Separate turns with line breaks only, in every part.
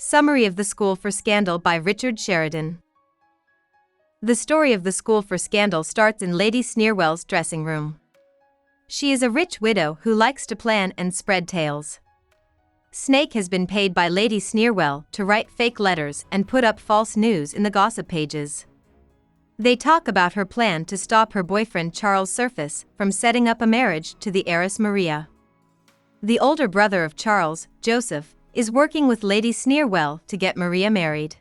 Summary of the School for Scandal by Richard Sheridan. The story of the School for Scandal starts in Lady Sneerwell's dressing room. She is a rich widow who likes to plan and spread tales. Snake has been paid by Lady Sneerwell to write fake letters and put up false news in the gossip pages. They talk about her plan to stop her boyfriend Charles Surface from setting up a marriage to the heiress Maria. The older brother of Charles, Joseph, is working with Lady Sneerwell to get Maria married.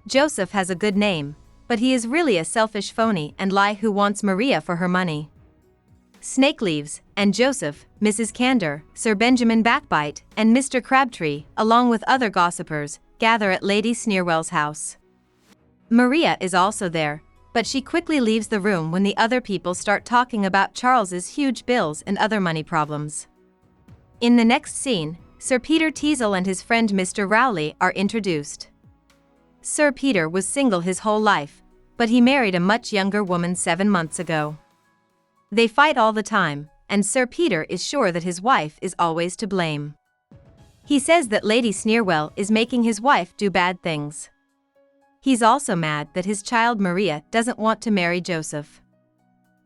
Joseph has a good name, but he is really a selfish phony and lie who wants Maria for her money. Snake leaves, and Joseph, Mrs. Candor, Sir Benjamin Backbite, and Mr. Crabtree, along with other gossipers, gather at Lady Sneerwell's house. Maria is also there, but she quickly leaves the room when the other people start talking about Charles's huge bills and other money problems. In the next scene, Sir Peter Teazle and his friend Mr. Rowley are introduced. Sir Peter was single his whole life, but he married a much younger woman 7 months ago. They fight all the time, and Sir Peter is sure that his wife is always to blame. He says that Lady Sneerwell is making his wife do bad things. He's also mad that his child Maria doesn't want to marry Joseph.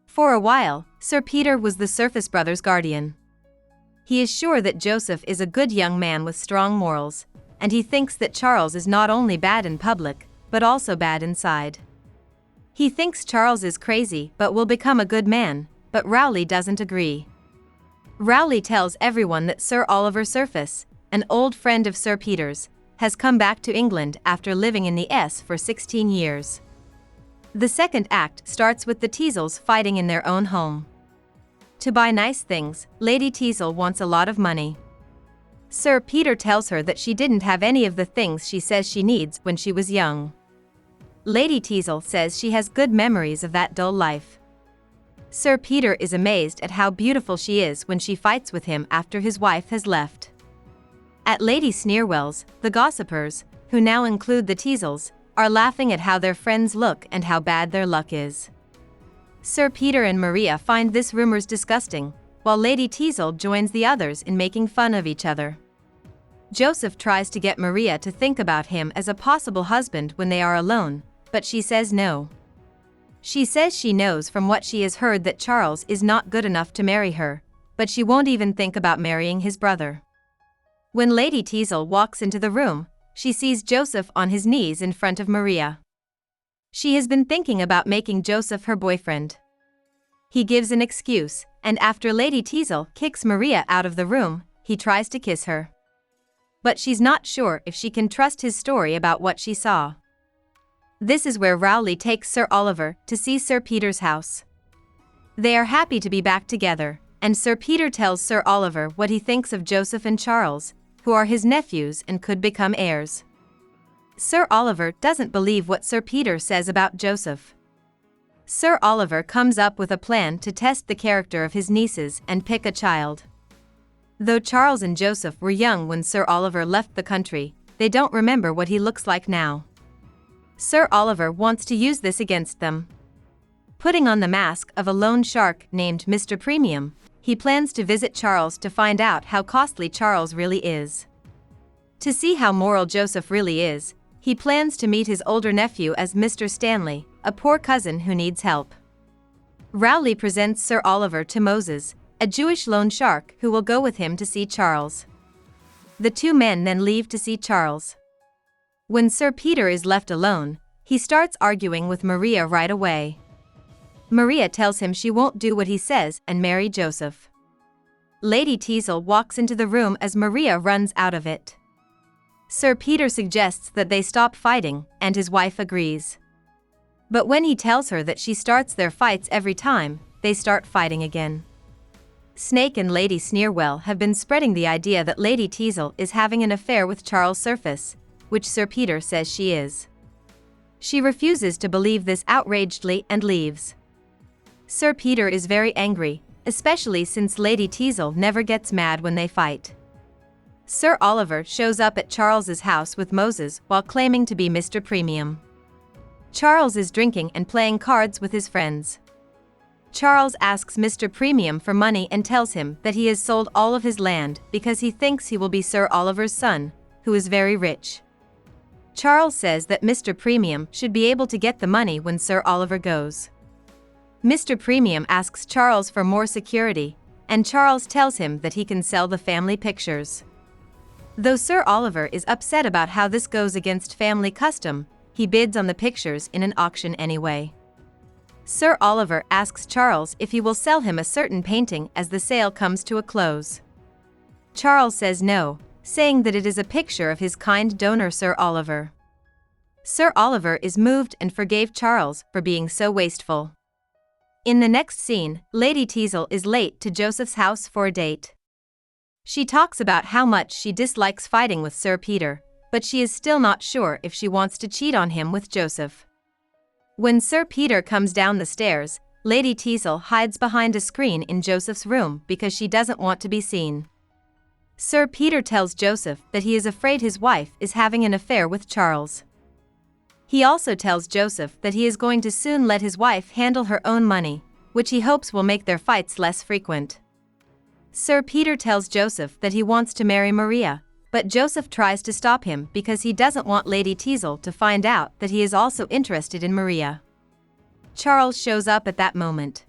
For a while, Sir Peter was the Surface brothers' guardian. He is sure that Joseph is a good young man with strong morals, and he thinks that Charles is not only bad in public, but also bad inside. He thinks Charles is crazy but will become a good man, but Rowley doesn't agree. Rowley tells everyone that Sir Oliver Surface, an old friend of Sir Peter's, has come back to England after living in the S for 16 years. The second act starts with the Teazles fighting in their own home. To buy nice things, Lady Teazle wants a lot of money. Sir Peter tells her that she didn't have any of the things she says she needs when she was young. Lady Teazle says she has good memories of that dull life. Sir Peter is amazed at how beautiful she is when she fights with him after his wife has left. At Lady Sneerwell's, the gossipers, who now include the Teazles, are laughing at how their friends look and how bad their luck is. Sir Peter and Maria find this rumors disgusting, while Lady Teazle joins the others in making fun of each other. Joseph tries to get Maria to think about him as a possible husband when they are alone, but she says no. She says she knows from what she has heard that Charles is not good enough to marry her, but she won't even think about marrying his brother. When Lady Teazle walks into the room, she sees Joseph on his knees in front of Maria. She has been thinking about making Joseph her boyfriend. He gives an excuse, and after Lady Teazle kicks Maria out of the room, he tries to kiss her. But she's not sure if she can trust his story about what she saw. This is where Rowley takes Sir Oliver to see Sir Peter's house. They are happy to be back together, and Sir Peter tells Sir Oliver what he thinks of Joseph and Charles, who are his nephews and could become heirs. Sir Oliver doesn't believe what Sir Peter says about Joseph. Sir Oliver comes up with a plan to test the character of his nieces and pick a child. Though Charles and Joseph were young when Sir Oliver left the country, they don't remember what he looks like now. Sir Oliver wants to use this against them. Putting on the mask of a loan shark named Mr. Premium, he plans to visit Charles to find out how costly Charles really is. To see how moral Joseph really is, he plans to meet his older nephew as Mr. Stanley, a poor cousin who needs help. Rowley presents Sir Oliver to Moses, a Jewish loan shark who will go with him to see Charles. The two men then leave to see Charles. When Sir Peter is left alone, he starts arguing with Maria right away. Maria tells him she won't do what he says and marry Joseph. Lady Teazle walks into the room as Maria runs out of it. Sir Peter suggests that they stop fighting, and his wife agrees. But when he tells her that she starts their fights every time, they start fighting again. Snake and Lady Sneerwell have been spreading the idea that Lady Teazle is having an affair with Charles Surface, which Sir Peter says she is. She refuses to believe this outragedly and leaves. Sir Peter is very angry, especially since Lady Teazle never gets mad when they fight. Sir Oliver shows up at Charles's house with Moses while claiming to be Mr. Premium. Charles is drinking and playing cards with his friends. Charles asks Mr. Premium for money and tells him that he has sold all of his land because he thinks he will be Sir Oliver's son, who is very rich. Charles says that Mr. Premium should be able to get the money when Sir Oliver goes. Mr. Premium asks Charles for more security, and Charles tells him that he can sell the family pictures. Though Sir Oliver is upset about how this goes against family custom, he bids on the pictures in an auction anyway. Sir Oliver asks Charles if he will sell him a certain painting as the sale comes to a close. Charles says no, saying that it is a picture of his kind donor Sir Oliver. Sir Oliver is moved and forgave Charles for being so wasteful. In the next scene, Lady Teazle is late to Joseph's house for a date. She talks about how much she dislikes fighting with Sir Peter, but she is still not sure if she wants to cheat on him with Joseph. When Sir Peter comes down the stairs, Lady Teazle hides behind a screen in Joseph's room because she doesn't want to be seen. Sir Peter tells Joseph that he is afraid his wife is having an affair with Charles. He also tells Joseph that he is going to soon let his wife handle her own money, which he hopes will make their fights less frequent. Sir Peter tells Joseph that he wants to marry Maria, but Joseph tries to stop him because he doesn't want Lady Teazle to find out that he is also interested in Maria. Charles shows up at that moment.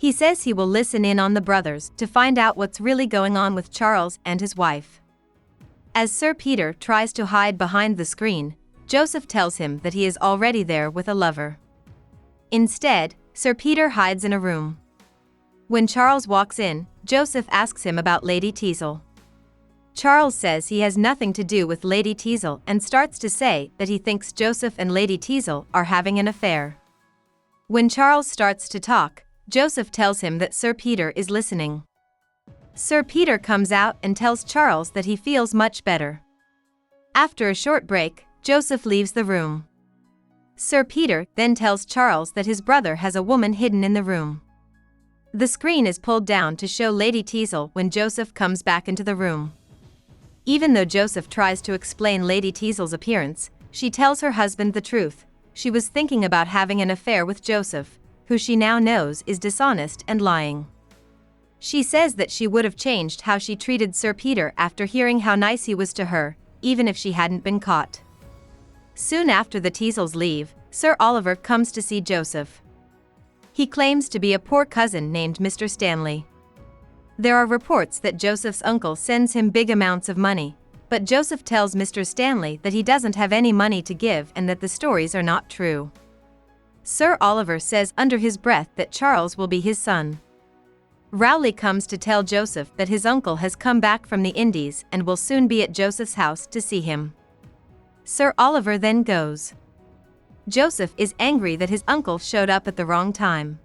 He says he will listen in on the brothers to find out what's really going on with Charles and his wife. As Sir Peter tries to hide behind the screen, Joseph tells him that he is already there with a lover. Instead, Sir Peter hides in a room. When Charles walks in, Joseph asks him about Lady Teazle. Charles says he has nothing to do with Lady Teazle and starts to say that he thinks Joseph and Lady Teazle are having an affair. When Charles starts to talk, Joseph tells him that Sir Peter is listening. Sir Peter comes out and tells Charles that he feels much better. After a short break, Joseph leaves the room. Sir Peter then tells Charles that his brother has a woman hidden in the room. The screen is pulled down to show Lady Teazle when Joseph comes back into the room. Even though Joseph tries to explain Lady Teazle's appearance, she tells her husband the truth. She was thinking about having an affair with Joseph, who she now knows is dishonest and lying. She says that she would have changed how she treated Sir Peter after hearing how nice he was to her, even if she hadn't been caught. Soon after the Teazles leave, Sir Oliver comes to see Joseph. He claims to be a poor cousin named Mr. Stanley. There are reports that Joseph's uncle sends him big amounts of money, but Joseph tells Mr. Stanley that he doesn't have any money to give and that the stories are not true. Sir Oliver says under his breath that Charles will be his son. Rowley comes to tell Joseph that his uncle has come back from the Indies and will soon be at Joseph's house to see him. Sir Oliver then goes. Joseph is angry that his uncle showed up at the wrong time.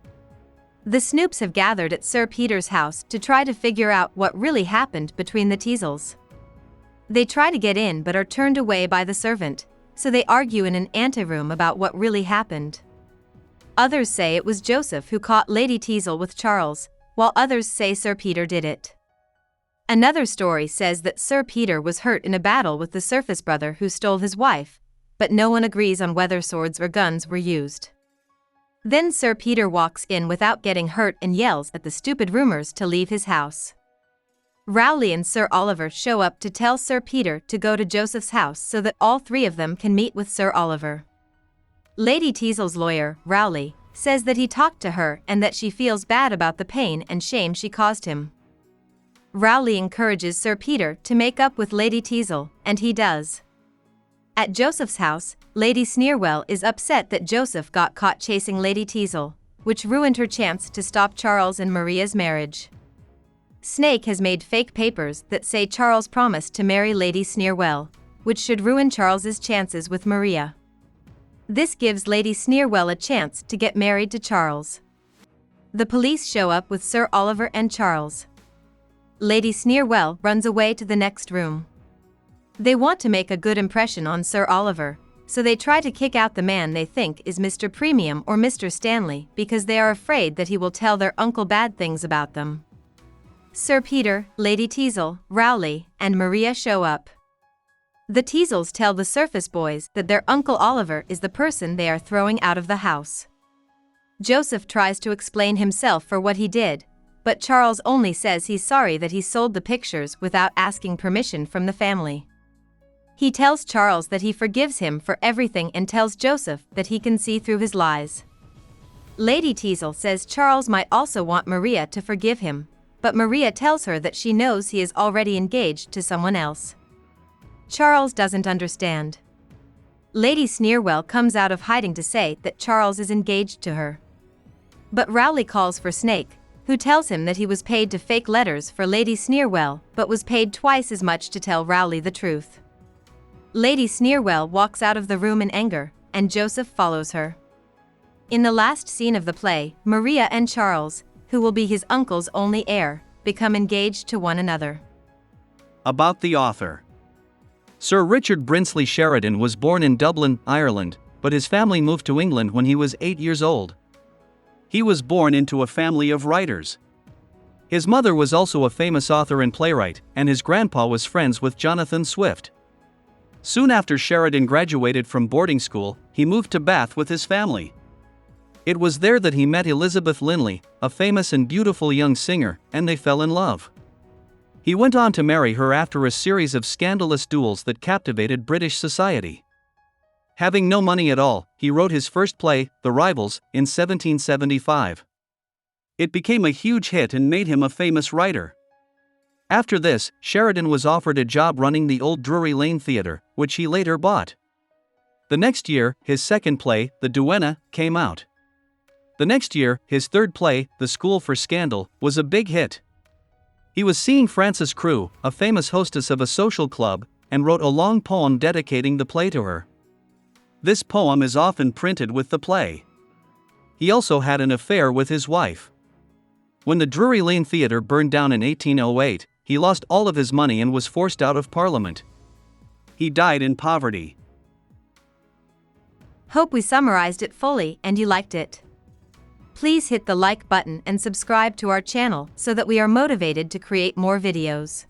The Snoops have gathered at Sir Peter's house to try to figure out what really happened between the Teazles. They try to get in but are turned away by the servant, so they argue in an anteroom about what really happened. Others say it was Joseph who caught Lady Teazle with Charles, while others say Sir Peter did it. Another story says that Sir Peter was hurt in a battle with the surface brother who stole his wife, but no one agrees on whether swords or guns were used. Then Sir Peter walks in without getting hurt and yells at the stupid rumors to leave his house. Rowley and Sir Oliver show up to tell Sir Peter to go to Joseph's house so that all three of them can meet with Sir Oliver. Lady Teazle's lawyer, Rowley, says that he talked to her and that she feels bad about the pain and shame she caused him. Rowley encourages Sir Peter to make up with Lady Teazle, and he does. At Joseph's house, Lady Sneerwell is upset that Joseph got caught chasing Lady Teazle, which ruined her chance to stop Charles and Maria's marriage. Snake has made fake papers that say Charles promised to marry Lady Sneerwell, which should ruin Charles's chances with Maria. This gives Lady Sneerwell a chance to get married to Charles. The police show up with Sir Oliver and Charles. Lady Sneerwell runs away to the next room. They want to make a good impression on Sir Oliver, so they try to kick out the man they think is Mr. Premium or Mr. Stanley because they are afraid that he will tell their uncle bad things about them. Sir Peter, Lady Teazle, Rowley, and Maria show up. The Teazles tell the surface boys that their Uncle Oliver is the person they are throwing out of the house. Joseph tries to explain himself for what he did, but Charles only says he's sorry that he sold the pictures without asking permission from the family. He tells Charles that he forgives him for everything and tells Joseph that he can see through his lies. Lady Teazle says Charles might also want Maria to forgive him, but Maria tells her that she knows he is already engaged to someone else. Charles doesn't understand. Lady Sneerwell comes out of hiding to say that Charles is engaged to her. But Rowley calls for Snake, who tells him that he was paid to fake letters for Lady Sneerwell but was paid twice as much to tell Rowley the truth. Lady Sneerwell walks out of the room in anger, and Joseph follows her. In the last scene of the play, Maria and Charles, who will be his uncle's only heir, become engaged to one another.
About the author. Sir Richard Brinsley Sheridan was born in Dublin, Ireland, but his family moved to England when he was 8 years old. He was born into a family of writers. His mother was also a famous author and playwright, and his grandpa was friends with Jonathan Swift. Soon after Sheridan graduated from boarding school, he moved to Bath with his family. It was there that he met Elizabeth Linley, a famous and beautiful young singer, and they fell in love. He went on to marry her after a series of scandalous duels that captivated British society. Having no money at all, he wrote his first play, The Rivals, in 1775. It became a huge hit and made him a famous writer. After this, Sheridan was offered a job running the old Drury Lane Theatre, which he later bought. The next year, his second play, The Duenna, came out. The next year, his third play, The School for Scandal, was a big hit. He was seeing Frances Crewe, a famous hostess of a social club, and wrote a long poem dedicating the play to her. This poem is often printed with the play. He also had an affair with his wife. When the Drury Lane Theatre burned down in 1808, he lost all of his money and was forced out of Parliament. He died in poverty.
Hope we summarized it fully and you liked it. Please hit the like button and subscribe to our channel so that we are motivated to create more videos.